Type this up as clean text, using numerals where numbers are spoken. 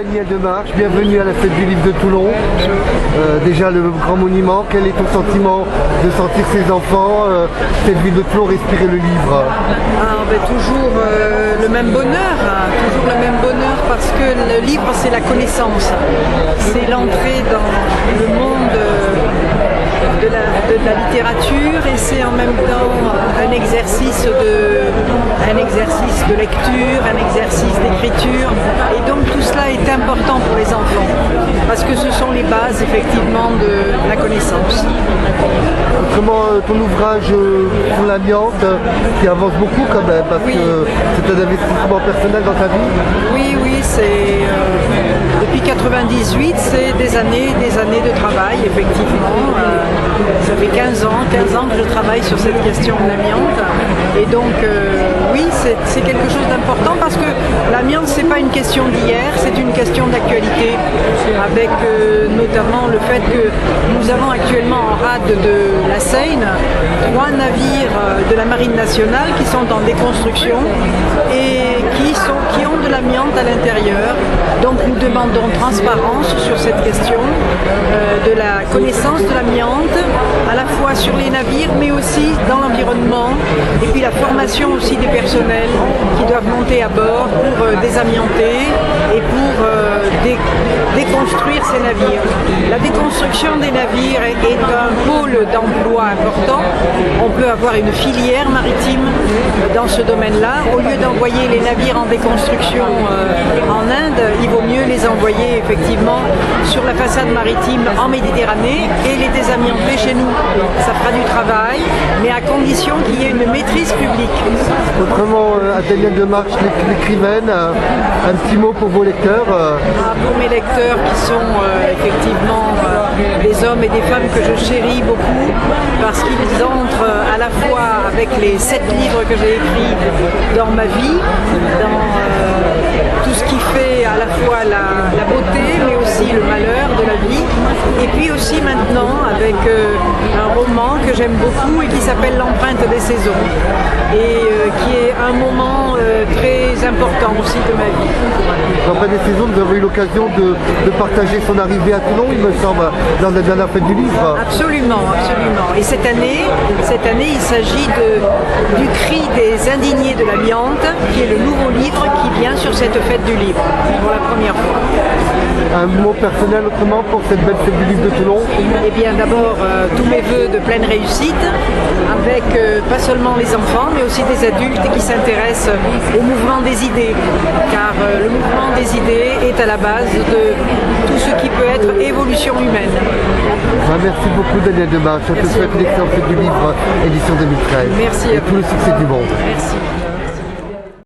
Daniel Demarche, bienvenue à la fête du livre de Toulon. Déjà le grand monument, quel est ton sentiment de sentir ces enfants, cette ville de Toulon, respirer le livre? Toujours le même bonheur, toujours le même bonheur parce que le livre c'est la connaissance, c'est l'entrée dans le monde de la littérature et c'est en même temps un exercice de lecture, un exercice d'écriture et donc tout cela est important pour les enfants parce que ce sont les bases effectivement de la connaissance. Comment ton ouvrage sur l'amiante qui avance beaucoup quand même parce que c'est un investissement personnel dans ta vie? Oui, c'est depuis 98, c'est des années de travail effectivement. Ça fait 15 ans que je travaille sur cette question de l'amiante et donc oui c'est quelque chose d'important parce que l'amiante c'est pas une question d'hier, c'est une question d'actualité avec notamment le fait que nous avons actuellement en rade de la Seine 3 navires de la Marine nationale qui sont en déconstruction et qui ont de l'amiante à l'intérieur. Donc nous demandons transparence sur cette question de la connaissance de l'amiante, à la fois sur les navires mais aussi dans l'environnement et puis la formation aussi des personnels qui doivent monter à bord pour désamianter et pour déconstruire ces navires. La déconstruction des navires est un pôle d'emploi important. On peut avoir une filière maritime dans ce domaine-là. Au lieu d'envoyer les navires en déconstruction en Inde, il vaut mieux les envoyer effectivement sur la façade maritime en Méditerranée et les désamianter chez nous. Ça fera du travail, mais à condition qu'il y ait une maîtrise publique. Autrement, Daniel Demarche, l'écrivaine, un petit mot pour vos lecteurs? Pour mes lecteurs qui sont effectivement des hommes et des femmes que je chéris beaucoup parce qu'ils entrent à la fois avec les 7 livres que j'ai écrits dans ma vie, dans tout ce qui fait à la fois la beauté mais aussi le malheur de la vie et puis aussi maintenant avec un roman que j'aime beaucoup et qui s'appelle L'empreinte des saisons et qui est un moment très important aussi de ma vie. L'empreinte des saisons, vous avez eu l'occasion de partager son arrivée à Toulon, il me semble, dans la dernière fête du livre. Absolument. Et cette année il s'agit du cri des indignés de l'amiante, qui est le nouveau livre qui vient sur cette fête du livre, pour la première fois. Un mot personnel autrement pour cette belle fête du livre de Toulon? Eh bien d'abord, tous mes voeux de pleine réussite, avec pas seulement les enfants, mais aussi des adultes qui s'intéressent au mouvement des idées, car le mouvement des idées est à la base de tout ce qui peut être évolution humaine. Merci beaucoup Daniel Demarche, je te souhaite une excellente fête du livre, édition 2013. Merci et tout le succès du monde. Merci.